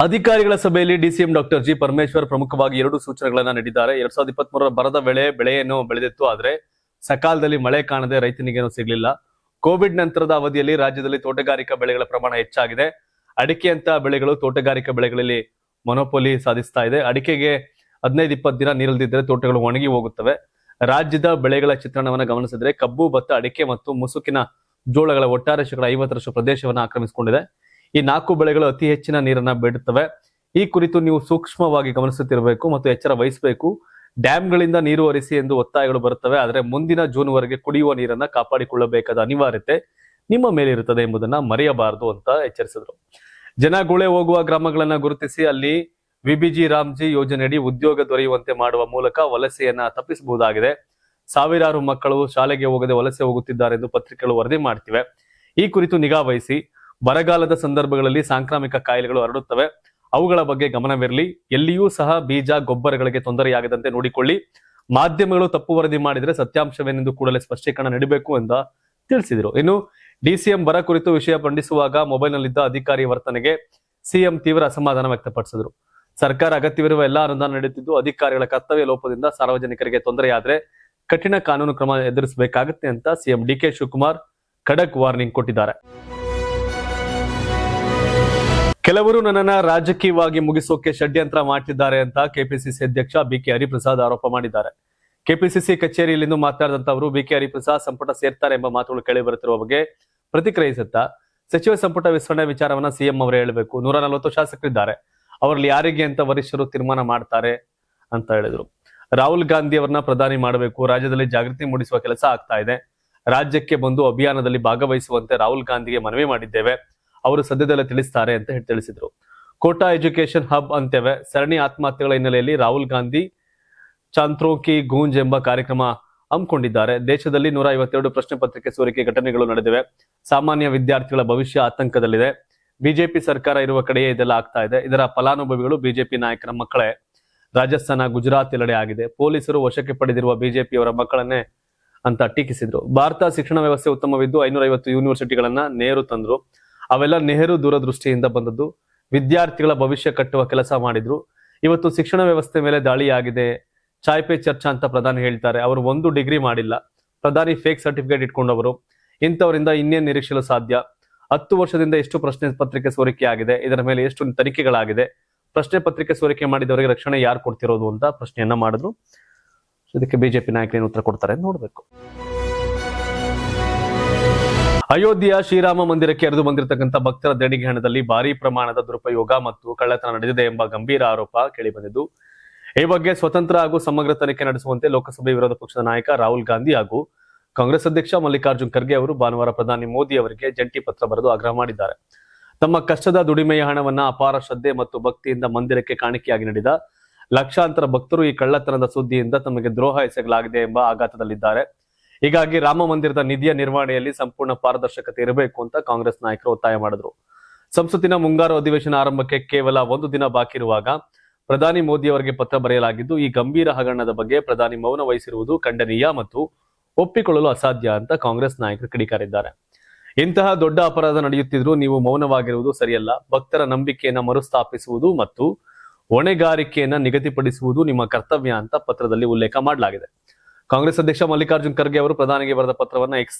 ಅಧಿಕಾರಿಗಳ ಸಭೆಯಲ್ಲಿ DCM doctor G Parameshwar ಪ್ರಮುಖವಾಗಿ 2 ಸೂಚನೆಗಳನ್ನ ನೀಡಿದ್ದಾರೆ. 2023 ಬರದ ಬೆಳೆಯನ್ನು ಬೆಳೆದಿತ್ತು, ಆದ್ರೆ ಸಕಾಲದಲ್ಲಿ ಮಳೆ ಕಾಣದೆ ರೈತನಿಗೇನು ಸಿಗಲಿಲ್ಲ. ಕೋವಿಡ್ ನಂತರದ ಅವಧಿಯಲ್ಲಿ ರಾಜ್ಯದಲ್ಲಿ ತೋಟಗಾರಿಕಾ ಬೆಳೆಗಳ ಪ್ರಮಾಣ ಹೆಚ್ಚಾಗಿದೆ. ಅಡಿಕೆಯಂತ ಬೆಳೆಗಳು ತೋಟಗಾರಿಕಾ ಬೆಳೆಗಳಲ್ಲಿ ಮೊನೋಪೊಲಿ ಸಾಧಿಸ್ತಾ ಇದೆ. ಅಡಿಕೆಗೆ 15-20 ದಿನ ನೀರಿಲ್ಲದಿದ್ದರೆ ತೋಟಗಳು ಒಣಗಿ ಹೋಗುತ್ತವೆ. ರಾಜ್ಯದ ಬೆಳೆಗಳ ಚಿತ್ರಣವನ್ನು ಗಮನಿಸಿದ್ರೆ ಕಬ್ಬು, ಭತ್ತ, ಅಡಿಕೆ ಮತ್ತು ಮುಸುಕಿನ ಜೋಳಗಳ ಒಟ್ಟಾರೆ 50% ಪ್ರದೇಶವನ್ನು ಆಕ್ರಮಿಸಿಕೊಂಡಿದೆ. ಈ 4 ಬೆಳೆಗಳು ಅತಿ ಹೆಚ್ಚಿನ ನೀರನ್ನ ಬೇಡುತ್ತವೆ. ಈ ಕುರಿತು ನೀವು ಸೂಕ್ಷ್ಮವಾಗಿ ಗಮನಿಸುತ್ತಿರಬೇಕು ಮತ್ತು ಎಚ್ಚರ ವಹಿಸಬೇಕು. ಡ್ಯಾಂಗಳಿಂದ ನೀರು ಹರಿಸಿ ಎಂದು ಒತ್ತಾಯಗಳು ಬರುತ್ತವೆ, ಆದರೆ ಮುಂದಿನ ಜೂನ್ ವರೆಗೆ ಕುಡಿಯುವ ನೀರನ್ನ ಕಾಪಾಡಿಕೊಳ್ಳಬೇಕಾದ ಅನಿವಾರ್ಯತೆ ನಿಮ್ಮ ಮೇಲಿರುತ್ತದೆ ಎಂಬುದನ್ನ ಮರೆಯಬಾರದು ಅಂತ ಎಚ್ಚರಿಸಿದ್ರು. ಜನ ಗುಳೆ ಹೋಗುವ ಗ್ರಾಮಗಳನ್ನ ಗುರುತಿಸಿ ಅಲ್ಲಿ ವಿಬಿಜಿ ರಾಮ್ಜಿ ಯೋಜನೆಯಡಿ ಉದ್ಯೋಗ ದೊರೆಯುವಂತೆ ಮಾಡುವ ಮೂಲಕ ವಲಸೆಯನ್ನ ತಪ್ಪಿಸಬಹುದಾಗಿದೆ. ಸಾವಿರಾರು ಮಕ್ಕಳು ಶಾಲೆಗೆ ಹೋಗದೆ ವಲಸೆ ಹೋಗುತ್ತಿದ್ದಾರೆ ಎಂದು ಪತ್ರಿಕೆಗಳು ವರದಿ ಮಾಡ್ತಿವೆ. ಈ ಕುರಿತು ನಿಗಾ ವಹಿಸಿ. ಬರಗಾಲದ ಸಂದರ್ಭಗಳಲ್ಲಿ ಸಾಂಕ್ರಾಮಿಕ ಕಾಯಿಲೆಗಳು ಹರಡುತ್ತವೆ, ಅವುಗಳ ಬಗ್ಗೆ ಗಮನವಿರಲಿ. ಎಲ್ಲಿಯೂ ಸಹ ಬೀಜ, ಗೊಬ್ಬರಗಳಿಗೆ ತೊಂದರೆಯಾಗದಂತೆ ನೋಡಿಕೊಳ್ಳಿ. ಮಾಧ್ಯಮಗಳು ತಪ್ಪು ವರದಿ ಮಾಡಿದರೆ ಸತ್ಯಾಂಶವೇನೆಂದು ಕೂಡಲೇ ಸ್ಪಷ್ಟೀಕರಣ ನೀಡಬೇಕು ಎಂದು ತಿಳಿಸಿದರು. ಇನ್ನು ಡಿಸಿಎಂ ಬರ ಕುರಿತು ವಿಷಯ ಮಂಡಿಸುವಾಗ ಮೊಬೈಲ್ನಲ್ಲಿದ್ದ ಅಧಿಕಾರಿ ವರ್ತನೆಗೆ ಸಿಎಂ ತೀವ್ರ ಅಸಮಾಧಾನ ವ್ಯಕ್ತಪಡಿಸಿದರು. ಸರ್ಕಾರ ಅಗತ್ಯವಿರುವ ಎಲ್ಲಾ ಅನುದಾನ ನೀಡುತ್ತಿದ್ದು, ಅಧಿಕಾರಿಗಳ ಕರ್ತವ್ಯ ಲೋಪದಿಂದ ಸಾರ್ವಜನಿಕರಿಗೆ ತೊಂದರೆಯಾದರೆ ಕಠಿಣ ಕಾನೂನು ಕ್ರಮ ಎದುರಿಸಬೇಕಾಗುತ್ತೆ ಅಂತ ಸಿಎಂ ಡಿಕೆ ಶಿವಕುಮಾರ್ ಖಡಕ್ ವಾರ್ನಿಂಗ್ ಕೊಟ್ಟಿದ್ದಾರೆ. ಕೆಲವರು ನನ್ನನ್ನ ರಾಜಕೀಯವಾಗಿ ಮುಗಿಸೋಕೆ ಷಡ್ಯಂತ್ರ ಮಾಡ್ತಿದ್ದಾರೆ ಅಂತ ಕೆಪಿಸಿಸಿ ಅಧ್ಯಕ್ಷ ಬಿಕೆ ಹರಿಪ್ರಸಾದ್ ಆರೋಪ ಮಾಡಿದ್ದಾರೆ. ಕೆಪಿಸಿಸಿ ಕಚೇರಿಯಲ್ಲಿಂದು ಮಾತನಾಡಿದಂತ ಅವರು ಬಿಕೆ ಹರಿಪ್ರಸಾದ್ ಸಂಪುಟ ಸೇರ್ತಾರೆ ಎಂಬ ಮಾತುಗಳು ಕೇಳಿ ಬರುತ್ತಿರುವ ಬಗ್ಗೆ ಪ್ರತಿಕ್ರಿಯಿಸುತ್ತಾ, ಸಚಿವ ಸಂಪುಟ ವಿಸ್ತರಣೆ ವಿಚಾರವನ್ನ ಸಿಎಂ ಅವರೇ ಹೇಳಬೇಕು. 140 ಶಾಸಕರಿದ್ದಾರೆ, ಅವರಲ್ಲಿ ಯಾರಿಗೆ ಅಂತ ವರಿಷ್ಠರು ತೀರ್ಮಾನ ಮಾಡ್ತಾರೆ ಅಂತ ಹೇಳಿದ್ರು. ರಾಹುಲ್ ಗಾಂಧಿ ಅವರನ್ನ ಪ್ರಧಾನಿ ಮಾಡಬೇಕು, ರಾಜ್ಯದಲ್ಲಿ ಜಾಗೃತಿ ಮೂಡಿಸುವ ಕೆಲಸ ಆಗ್ತಾ ಇದೆ. ರಾಜ್ಯಕ್ಕೆ ಬಂದು ಅಭಿಯಾನದಲ್ಲಿ ಭಾಗವಹಿಸುವಂತೆ ರಾಹುಲ್ ಗಾಂಧಿಗೆ ಮನವಿ ಮಾಡಿದ್ದೇವೆ, ಅವರು ಸದ್ಯದಲ್ಲೇ ತಿಳಿಸ್ತಾರೆ ಅಂತ ತಿಳಿಸಿದ್ರು. ಕೋಟಾ ಎಜುಕೇಶನ್ ಹಬ್ ಅಂತೇವೆ. ಸರಣಿ ಆತ್ಮಹತ್ಯೆಗಳ ಹಿನ್ನೆಲೆಯಲ್ಲಿ ರಾಹುಲ್ ಗಾಂಧಿ ಚಾಂತ್ರೋಕಿ ಗೂಂಜ್ ಎಂಬ ಕಾರ್ಯಕ್ರಮ ಹಮ್ಮಿಕೊಂಡಿದ್ದಾರೆ. ದೇಶದಲ್ಲಿ 152 ಪ್ರಶ್ನೆ ಪತ್ರಿಕೆ ಸೋರಿಕೆ ಘಟನೆಗಳು ನಡೆದಿವೆ. ಸಾಮಾನ್ಯ ವಿದ್ಯಾರ್ಥಿಗಳ ಭವಿಷ್ಯ ಆತಂಕದಲ್ಲಿದೆ. ಬಿಜೆಪಿ ಸರ್ಕಾರ ಇರುವ ಕಡೆಯೇ ಇದೆಲ್ಲ ಆಗ್ತಾ ಇದೆ. ಇದರ ಫಲಾನುಭವಿಗಳು ಬಿಜೆಪಿ ನಾಯಕರ ಮಕ್ಕಳೇ. ರಾಜಸ್ಥಾನ, ಗುಜರಾತ್ ಎಲ್ಲೆಡೆ ಆಗಿದೆ. ಪೊಲೀಸರು ವಶಕ್ಕೆ ಪಡೆದಿರುವ ಬಿಜೆಪಿಯವರ ಮಕ್ಕಳನ್ನೇ ಅಂತ ಟೀಕಿಸಿದ್ರು. ಭಾರತ ಶಿಕ್ಷಣ ವ್ಯವಸ್ಥೆ ಉತ್ತಮವಿದ್ದು 550 ಯೂನಿವರ್ಸಿಟಿಗಳನ್ನ ನೆಹರು ತಂದ್ರು. ಅವೆಲ್ಲ ನೆಹರು ದೂರದೃಷ್ಟಿಯಿಂದ ಬಂದದ್ದು. ವಿದ್ಯಾರ್ಥಿಗಳ ಭವಿಷ್ಯ ಕಟ್ಟುವ ಕೆಲಸ ಮಾಡಿದ್ರು. ಇವತ್ತು ಶಿಕ್ಷಣ ವ್ಯವಸ್ಥೆ ಮೇಲೆ ದಾಳಿಯಾಗಿದೆ. ಚಾಯ್ ಪೇ ಚರ್ಚಾ ಅಂತ ಪ್ರಧಾನಿ ಹೇಳ್ತಾರೆ. ಅವರು 1 ಡಿಗ್ರಿ ಮಾಡಿಲ್ಲ. ಪ್ರಧಾನಿ ಫೇಕ್ ಸರ್ಟಿಫಿಕೇಟ್ ಇಟ್ಕೊಂಡವರು. ಇಂಥವರಿಂದ ಇನ್ನೇನು ನಿರೀಕ್ಷಿಸಲು ಸಾಧ್ಯ? 10 ವರ್ಷದಿಂದ ಎಷ್ಟು ಪ್ರಶ್ನೆ ಪತ್ರಿಕೆ ಸೋರಿಕೆ ಆಗಿದೆ? ಇದರ ಮೇಲೆ ಎಷ್ಟು ತನಿಖೆಗಳಾಗಿದೆ? ಪ್ರಶ್ನೆ ಪತ್ರಿಕೆ ಸೋರಿಕೆ ಮಾಡಿದವರಿಗೆ ರಕ್ಷಣೆ ಯಾರು ಕೊಡ್ತಿರೋದು ಅಂತ ಪ್ರಶ್ನೆಯನ್ನ ಮಾಡಿದ್ರು. ಇದಕ್ಕೆ ಬಿಜೆಪಿ ನಾಯಕರು ಏನು ಉತ್ತರ ಕೊಡ್ತಾರೆ ನೋಡ್ಬೇಕು. ಅಯೋಧ್ಯೆಯ ಶ್ರೀರಾಮ ಮಂದಿರಕ್ಕೆ ಹರಿದು ಬಂದಿರತಕ್ಕಂಥ ಭಕ್ತರ ದೇಣಿಗೆ ಹಣದಲ್ಲಿ ಭಾರೀ ಪ್ರಮಾಣದ ದುರುಪಯೋಗ ಮತ್ತು ಕಳ್ಳತನ ನಡೆದಿದೆ ಎಂಬ ಗಂಭೀರ ಆರೋಪ ಕೇಳಿಬಂದಿದ್ದು, ಈ ಬಗ್ಗೆ ಸ್ವತಂತ್ರ ಹಾಗೂ ಸಮಗ್ರ ತನಿಖೆ ನಡೆಸುವಂತೆ ಲೋಕಸಭೆ ವಿರೋಧ ಪಕ್ಷದ ನಾಯಕ ರಾಹುಲ್ ಗಾಂಧಿ ಹಾಗೂ ಕಾಂಗ್ರೆಸ್ ಅಧ್ಯಕ್ಷ ಮಲ್ಲಿಕಾರ್ಜುನ್ ಖರ್ಗೆ ಅವರು ಭಾನುವಾರ ಪ್ರಧಾನಿ ಮೋದಿ ಅವರಿಗೆ ಜಂಟಿ ಪತ್ರ ಬರೆದು ಆಗ್ರಹ ಮಾಡಿದ್ದಾರೆ. ತಮ್ಮ ಕಷ್ಟದ ದುಡಿಮೆಯ ಹಣವನ್ನ ಅಪಾರ ಶ್ರದ್ಧೆ ಮತ್ತು ಭಕ್ತಿಯಿಂದ ಮಂದಿರಕ್ಕೆ ಕಾಣಿಕೆಯಾಗಿ ನೀಡಿದ ಲಕ್ಷಾಂತರ ಭಕ್ತರು ಈ ಕಳ್ಳತನದ ಸುದ್ದಿಯಿಂದ ತಮಗೆ ದ್ರೋಹ ಎಸಗಲಾಗಿದೆ ಎಂಬ ಆಘಾತದಲ್ಲಿದ್ದಾರೆ. ಹೀಗಾಗಿ ರಾಮ ಮಂದಿರದ ನಿಧಿಯ ನಿರ್ವಹಣೆಯಲ್ಲಿ ಸಂಪೂರ್ಣ ಪಾರದರ್ಶಕತೆ ಇರಬೇಕು ಅಂತ ಕಾಂಗ್ರೆಸ್ ನಾಯಕರು ಒತ್ತಾಯ ಮಾಡಿದ್ರು. ಸಂಸತ್ತಿನ ಮುಂಗಾರು ಅಧಿವೇಶನ ಆರಂಭಕ್ಕೆ ಕೇವಲ 1 ದಿನ ಬಾಕಿ ಇರುವಾಗ ಪ್ರಧಾನಿ ಮೋದಿ ಅವರಿಗೆ ಪತ್ರ ಬರೆಯಲಾಗಿದ್ದು, ಈ ಗಂಭೀರ ಹಗರಣದ ಬಗ್ಗೆ ಪ್ರಧಾನಿ ಮೌನ ವಹಿಸಿರುವುದು ಖಂಡನೀಯ ಮತ್ತು ಒಪ್ಪಿಕೊಳ್ಳಲು ಅಸಾಧ್ಯ ಅಂತ ಕಾಂಗ್ರೆಸ್ ನಾಯಕರು ಕಿಡಿಕಾರಿದ್ದಾರೆ. ಇಂತಹ ದೊಡ್ಡ ಅಪರಾಧ ನಡೆಯುತ್ತಿದ್ರೂ ನೀವು ಮೌನವಾಗಿರುವುದು ಸರಿಯಲ್ಲ. ಭಕ್ತರ ನಂಬಿಕೆಯನ್ನ ಮರುಸ್ಥಾಪಿಸುವುದು ಮತ್ತು ಹೊಣೆಗಾರಿಕೆಯನ್ನ ನಿಗದಿಪಡಿಸುವುದು ನಿಮ್ಮ ಕರ್ತವ್ಯ ಅಂತ ಪತ್ರದಲ್ಲಿ ಉಲ್ಲೇಖ ಮಾಡಲಾಗಿದೆ. ಕಾಂಗ್ರೆಸ್ ಅಧ್ಯಕ್ಷ ಮಲ್ಲಿಕಾರ್ಜುನ್ ಖರ್ಗೆ ಅವರು ಪ್ರಧಾನಿಗೆ ಬರೆದ ಪತ್ರವನ್ನ ಎಕ್ಸ್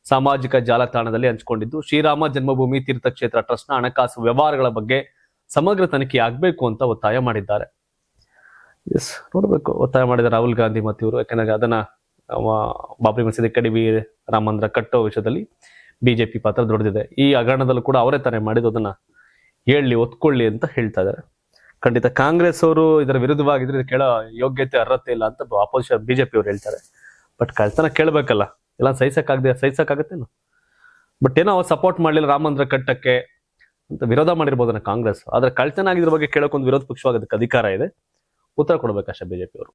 ಸಾಮಾಜಿಕ ಜಾಲತಾಣದಲ್ಲಿ ಹಂಚಿಕೊಂಡಿದ್ದು, ಶ್ರೀರಾಮ ಜನ್ಮಭೂಮಿ ತೀರ್ಥಕ್ಷೇತ್ರ ಟ್ರಸ್ಟ್ನ ಹಣಕಾಸು ವ್ಯವಹಾರಗಳ ಬಗ್ಗೆ ಸಮಗ್ರ ತನಿಖೆ ಆಗಬೇಕು ಅಂತ ಒತ್ತಾಯ ಮಾಡಿದ್ದಾರೆ. ನೋಡ್ಬೇಕು ಒತ್ತಾಯ ಮಾಡಿದ ರಾಹುಲ್ ಗಾಂಧಿ ಮತ್ತು ಇವರು. ಯಾಕಂದ್ರೆ ಅದನ್ನ ಬಾಬ್ರಿ ಮಸೀದಿ ಕಡಿಮೆ ರಾಮ ಮಂದಿರ ಕಟ್ಟೋ ವಿಷಯದಲ್ಲಿ ಬಿಜೆಪಿ ಪಾತ್ರ ದೊಡ್ಡದಿದೆ. ಈ ಹಗರಣದಲ್ಲೂ ಕೂಡ ಅವರೇ ತಾನೇ ಮಾಡಿದ್ದು, ಅದನ್ನ ಹೇಳಿ ಒತ್ಕೊಳ್ಳಿ ಅಂತ ಹೇಳ್ತಾ ಇದ್ದಾರೆ. ಖಂಡಿತ ಕಾಂಗ್ರೆಸ್ ಅವರು ಇದರ ವಿರುದ್ಧವಾಗಿದ್ರೆ ಕೇಳೋ ಯೋಗ್ಯತೆ ಅರ್ಹತೆ ಇಲ್ಲ ಅಂತ ಅಪೋಸಿಷನ್ ಬಿಜೆಪಿ ಅವರು ಹೇಳ್ತಾರೆ. ಬಟ್ ಕಳ್ತನ ಕೇಳಬೇಕಲ್ಲ, ಎಲ್ಲ ಸಹಿಸಕ್ಕಾಗತ್ತೇನು? ಬಟ್ ಏನೋ ಅವ್ರು ಸಪೋರ್ಟ್ ಮಾಡ್ಲಿಲ್ಲ ರಾಮ ಮಂದಿರ ಕಟ್ಟಕ್ಕೆ ಅಂತ ವಿರೋಧ ಮಾಡಿರ್ಬೋದನ್ನ ಕಾಂಗ್ರೆಸ್. ಆದ್ರೆ ಕಳ್ತನ ಆಗಿದ್ರ ಬಗ್ಗೆ ಕೇಳೋಕೊಂದು ವಿರೋಧ ಪಕ್ಷವಾಗಿ ಅದಕ್ಕೆ ಅಧಿಕಾರ ಇದೆ, ಉತ್ತರ ಕೊಡ್ಬೇಕಷ್ಟೇ ಬಿಜೆಪಿ ಅವರು.